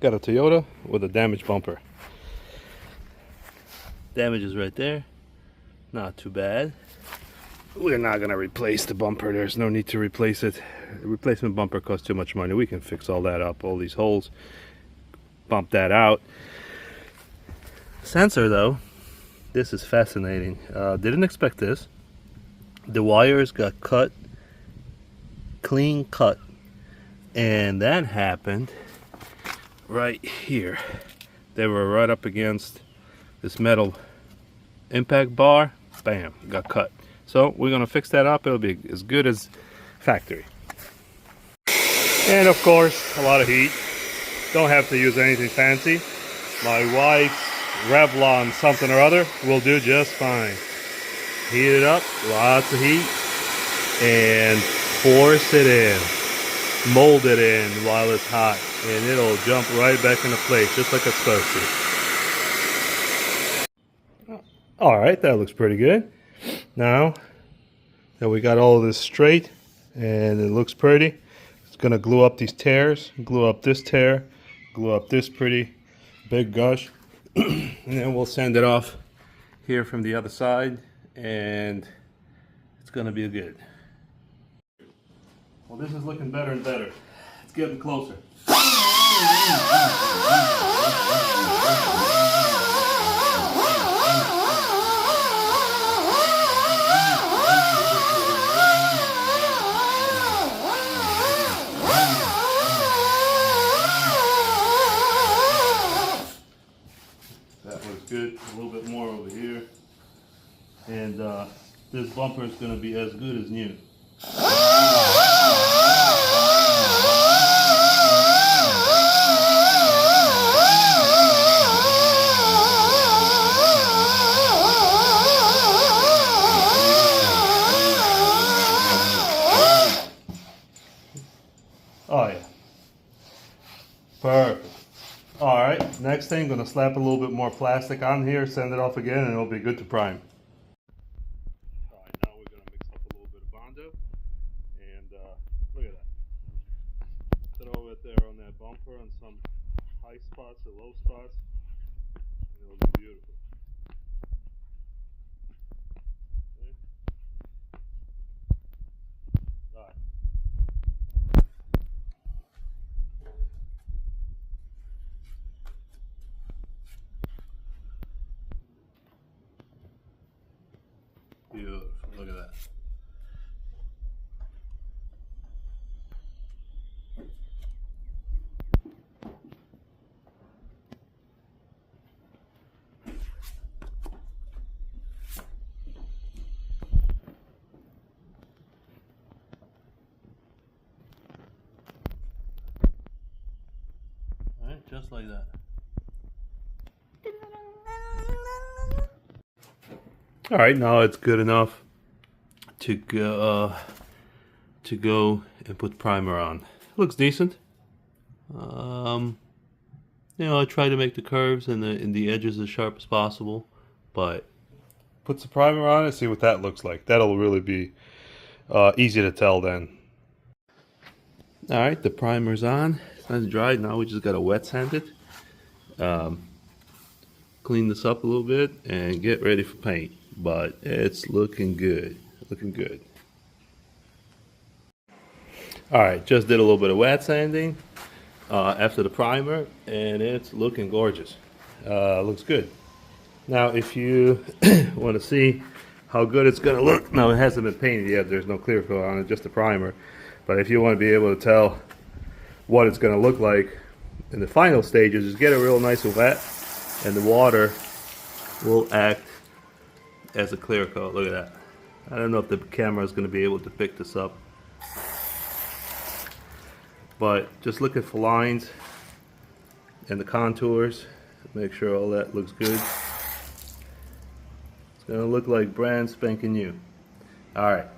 Got a Toyota with a damaged bumper. Damage is right there. Not too bad. We're not gonna replace the bumper. There's no need to replace it. The replacement bumper costs too much money. We can fix all that up, all these holes, bump that out. Sensor though, this is fascinating. Didn't expect this. The wires got cut, clean cut, and that happened right here. They were right up against this metal impact bar. Bam, got cut. So we're gonna fix that up. It'll be as good as factory. And of course, a lot of heat. Don't have to use anything fancy. My wife's Revlon something or other will do just fine. Heat it up, lots of heat, and force it in. Mold it in while it's hot, and it'll jump right back into place just like it's supposed to. Alright, that looks pretty good. Now that we got all of this straight and it looks pretty, it's going to glue up these tears, glue up this tear, glue up this pretty big gush, and then we'll send it off here from the other side, and it's going to be good. Well, this is looking better and better. It's getting closer. That looks good. A little bit more over here. And this bumper is going to be as good as new. Oh yeah, perfect. All right, next thing, gonna slap a little bit more plastic on here, send it off again, and it'll be good to prime. All right, now we're gonna mix up a little bit of Bondo, and look at that. Throw it there on that bumper on some high spots or low spots, and it'll be beautiful. Okay. All right. Beautiful. Look at that. All right, just like that. All right, now it's good enough to go and put primer on. Looks decent. You know, I try to make the curves and the edges as sharp as possible, but put some primer on it, see what that looks like. That'll really be easy to tell then. All right, the primer's on. It's nice and dried. Now we just gotta wet sand it. Clean this up a little bit and get ready for paint. But it's looking good, looking good. All right, just did a little bit of wet sanding after the primer, and it's looking gorgeous. Looks good. Now, if you want to see how good it's going to look, now it hasn't been painted yet. There's no clear coat on it, just the primer. But if you want to be able to tell what it's going to look like in the final stages, just get it real nice and wet, and the water will act as a clear coat. Look at that. I don't know if the camera is going to be able to pick this up, but just looking for lines and the contours, make sure all that looks good. It's going to look like brand spanking new. Alright,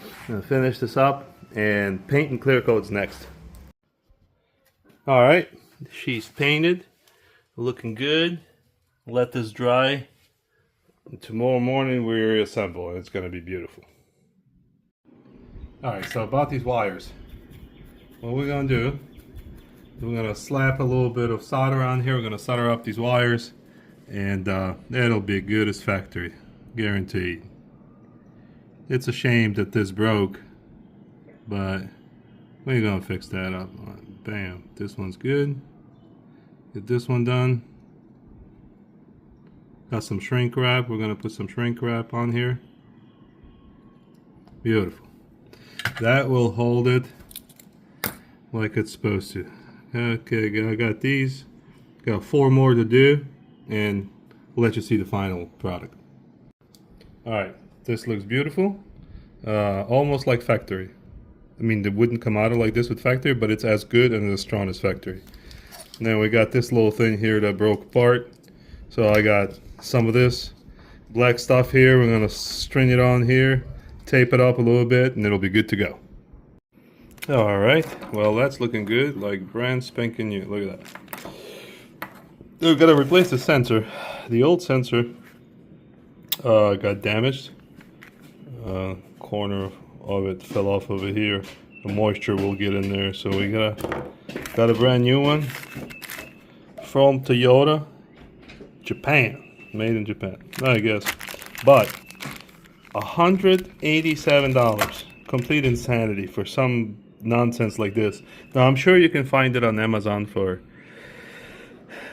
I'm going to finish this up, and paint and clear coat's next. Alright, she's painted, looking good. Let this dry. Tomorrow morning we reassemble, and it's going to be beautiful. Alright, so about these wires. What we're going to do, We're gonna slap a little bit of solder on here. We're gonna solder up these wires, and it'll be good as factory, guaranteed. It's a shame that this broke, but we're gonna fix that up. Bam, this one's good. Get this one done. Got some shrink wrap. We're gonna put some shrink wrap on here. Beautiful. That will hold it like it's supposed to. Okay, I got these. Got 4 more to do, and we'll let you see the final product. Alright, this looks beautiful. Almost like factory. I mean, it wouldn't come out like this with factory, but it's as good and as strong as factory. Now we got this little thing here that broke apart. So I got some of this black stuff here. We're gonna string it on here, tape it up a little bit, and it'll be good to go. Alright, well that's looking good, like brand spanking new. Look at that. We've got to replace the sensor. The old sensor got damaged. Corner of it fell off over here. The moisture will get in there, so we got a brand new one from Toyota, Japan, made in Japan, I guess. But $187, complete insanity for some nonsense like this. Now I'm sure you can find it on Amazon for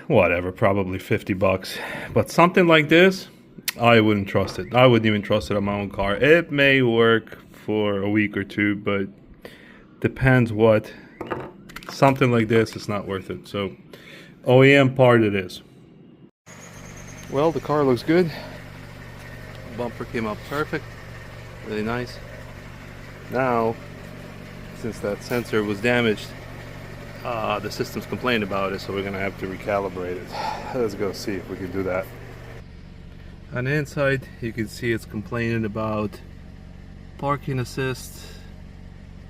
whatever, probably 50 bucks. But something like this, I wouldn't trust it. I wouldn't even trust it on my own car. It may work for a week or two, but depends what. Something like this is not worth it. So OEM part it is. Well, the car looks good. Bumper came up perfect. Really nice. Now, since that sensor was damaged, the system's complained about it, so we're gonna have to recalibrate it. Let's go see if we can do that. On the inside, you can see it's complaining about parking assist,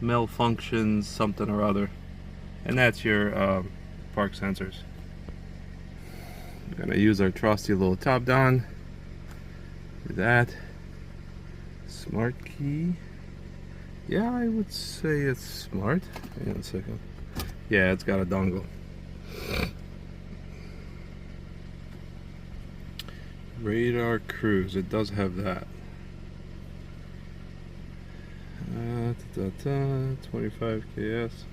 malfunctions, something or other, and that's your park sensors. We're gonna use our trusty little top down. Do that. Smart key. Yeah, I would say it's smart. Hang on a second. Yeah, it's got a dongle. Radar cruise, it does have that. 25 ks.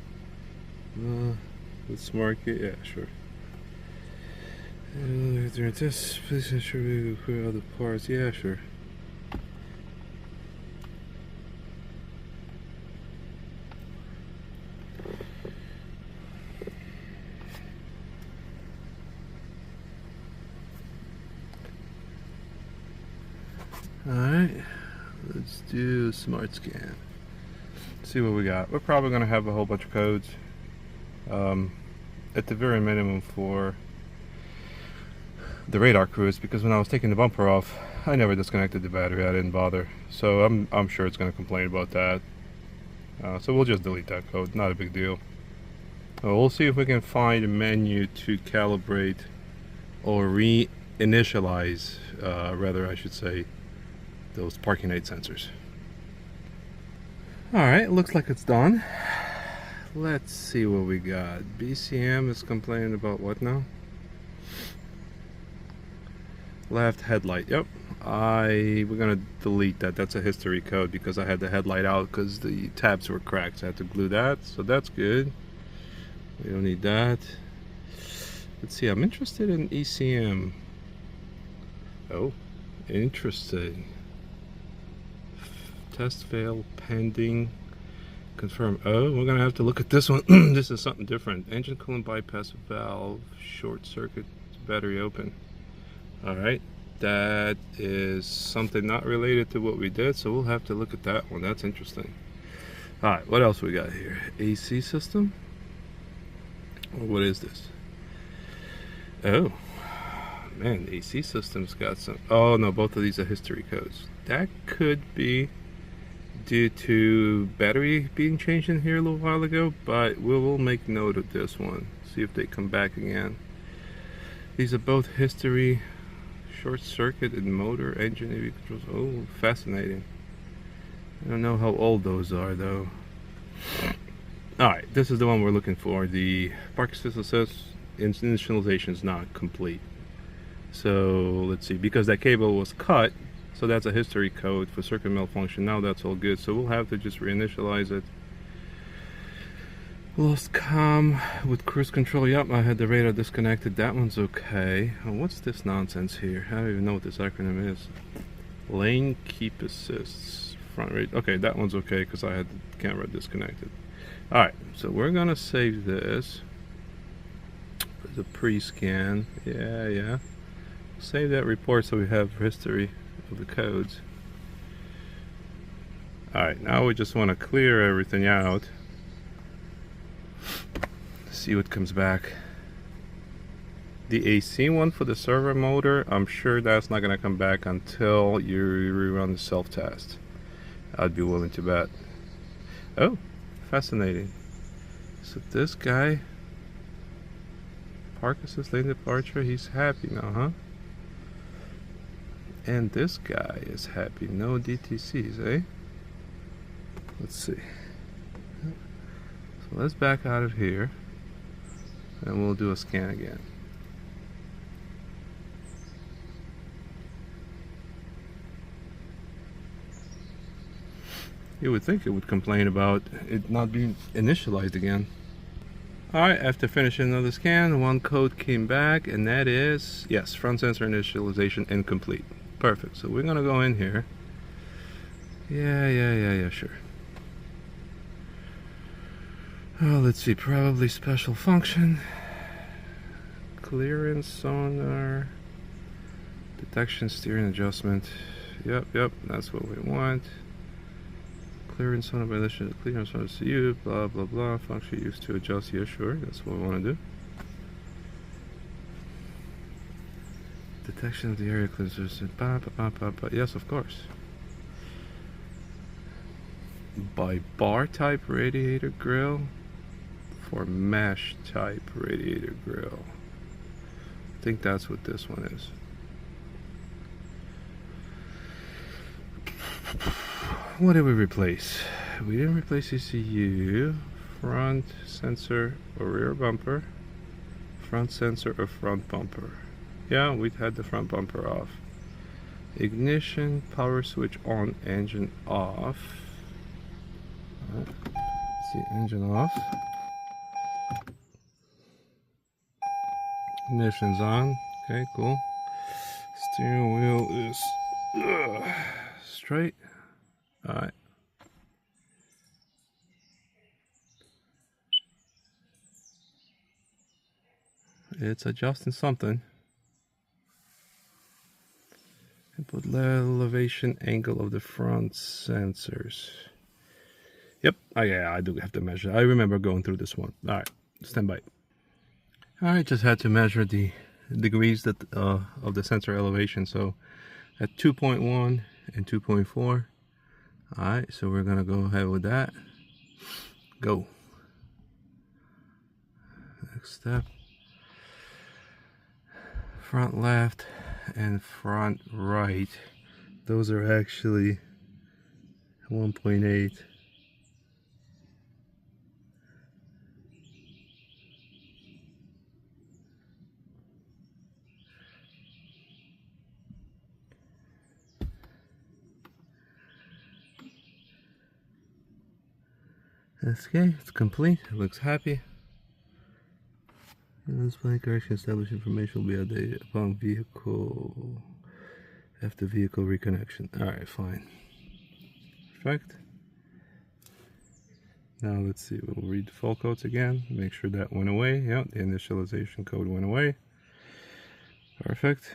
With smart key, yeah, sure. During this, please ensure we clear other parts. Yeah, sure. Alright, let's do smart scan. See what we got. We're probably going to have a whole bunch of codes. At the very minimum for the radar cruise, because when I was taking the bumper off, I never disconnected the battery. I didn't bother. So I'm sure it's going to complain about that. So we'll just delete that code. Not a big deal. We'll see if we can find a menu to calibrate or reinitialize, rather I should say, those parking aid sensors. Alright, looks like it's done. Let's see what we got. BCM is complaining about what now? Left headlight. Yep. We're gonna delete that. That's a history code because I had the headlight out because the tabs were cracked. So I had to glue that. So that's good. We don't need that. Let's see. I'm interested in ECM. Oh, interesting. Test fail pending. Confirm. Oh, we're gonna have to look at this one. This is something different. Engine coolant bypass valve, short circuit, battery open. All right, that is something not related to what we did, so we'll have to look at that one. That's interesting. All right, what else we got here? AC system. What is this? Oh man, the AC system's got some. Oh no, both of these are history codes. That could be due to battery being changed in here a little while ago, but we'll make note of this one. See if they come back again. These are both history, short circuit and motor, engine, AV controls. Oh, fascinating. I don't know how old those are though. Alright, this is the one we're looking for. The park assist says initialization is not complete. So let's see, because that cable was cut, so that's a history code for circuit malfunction. Now that's all good, so we'll have to just reinitialize it. Lost comm with cruise control. Yep, I had the radar disconnected. That one's okay. Oh, what's this nonsense here? I don't even know what this acronym is. Lane keep assists. Front radar. Okay, that one's okay because I had the camera disconnected. Alright, so we're gonna save this. The pre-scan. Yeah. Save that report so we have history of the codes. Alright, now we just want to clear everything out. See what comes back. The AC one for the servo motor, I'm sure that's not going to come back until you rerun the self-test. I'd be willing to bet. Oh, fascinating. So this guy, park assist lane departure, he's happy now, huh? And this guy is happy. No DTCs, eh? Let's see. So let's back out of here. And we'll do a scan again. You would think it would complain about it not being initialized again. Alright, after finishing another scan, one code came back, and that is, yes, front sensor initialization incomplete. Perfect. So we're gonna go in here. Yeah, sure. Oh, let's see, probably special function. Clearance sonar. Detection steering adjustment. Yep, that's what we want. Clearance sonar violation, clearance sonar CU, blah blah blah. Function used to adjust. Yeah, sure, that's what we want to do. Detection of the area cleansers. Yes, of course. By bar type radiator grill for mesh type radiator grill. I think that's what this one is. What did we replace? We didn't replace ECU, front sensor or rear bumper, front sensor or front bumper. Yeah, we had the front bumper off. Ignition, power switch on, engine off. Let's see, engine off. Ignition's on. Okay, cool. Steering wheel is straight. Alright. It's adjusting something. Input elevation angle of the front sensors. Yep. Oh yeah, I do have to measure. I remember going through this one. Alright, stand by. Alright, just had to measure the degrees that of the sensor elevation. So at 2.1 and 2.4. Alright, so we're gonna go ahead with that. Go. Next step. Front left and front right. Those are actually 1.8. Okay, it's complete. It looks happy. Display correction established information will be updated upon vehicle after vehicle reconnection. Alright, fine. Perfect. Now let's see, we'll read the fault codes again. Make sure that went away. Yep, the initialization code went away. Perfect.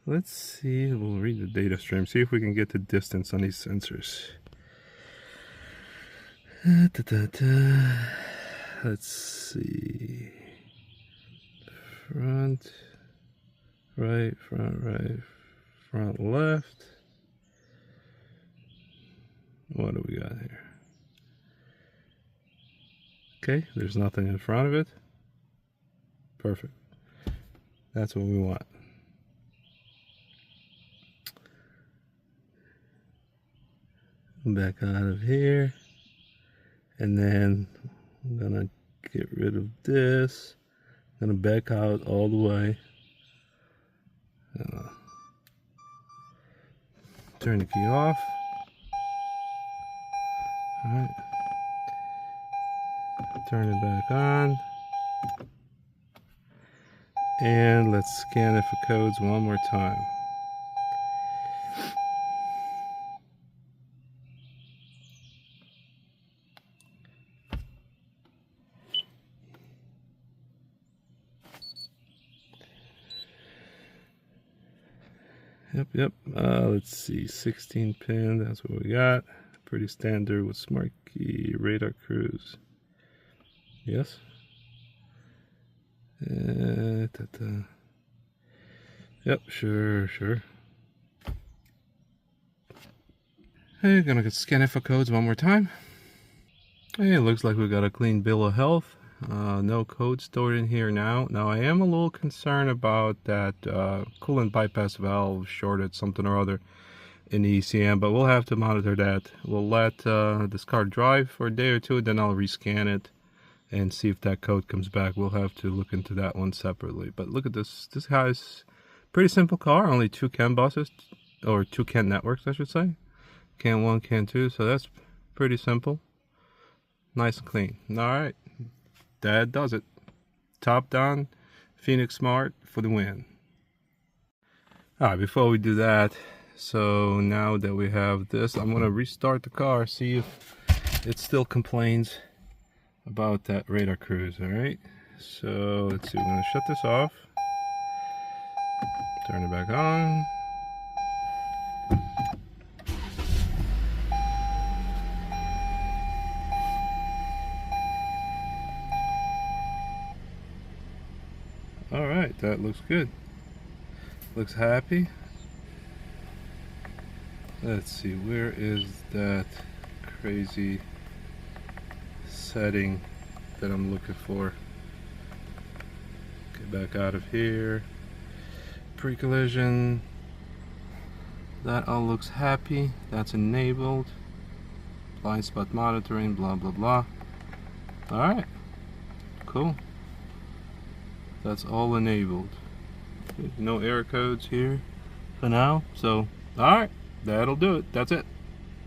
Let's see, we'll read the data stream, see if we can get the distance on these sensors. Let's see. Front right, front left. What do we got here? Okay, there's nothing in front of it. Perfect. That's what we want. Back out of here. And then I'm gonna get rid of this. I'm gonna back out all the way. Turn the key off. Alright. Turn it back on. And let's scan it for codes one more time. Yep. Let's see, 16 pin, that's what we got. Pretty standard with smart key, radar cruise. Yes. Yep, sure. Hey, gonna scan it for codes one more time. Hey, it looks like we got a clean bill of health. No code stored in here now. Now I am a little concerned about that coolant bypass valve shorted something or other in the ECM, but we'll have to monitor that. We'll let this car drive for a day or two, then I'll rescan it and see if that code comes back. We'll have to look into that one separately. But look at this. This guy's pretty simple car, only 2 CAN buses, or 2 CAN networks I should say. CAN 1, CAN 2, so that's pretty simple. Nice and clean. Alright, that does it. Top down, Phoenix Smart for the win. Alright, before we do that, so now that we have this, I'm going to restart the car, see if it still complains about that radar cruise. Alright, so let's see, we're going to shut this off, turn it back on. Alright, that looks good. Looks happy. Let's see, where is that crazy setting that I'm looking for? Get back out of here. Pre-collision. That all looks happy. That's enabled. Blind spot monitoring, blah blah blah. Alright, cool. That's all enabled. No error codes here for now. So, alright, that'll do it. That's it.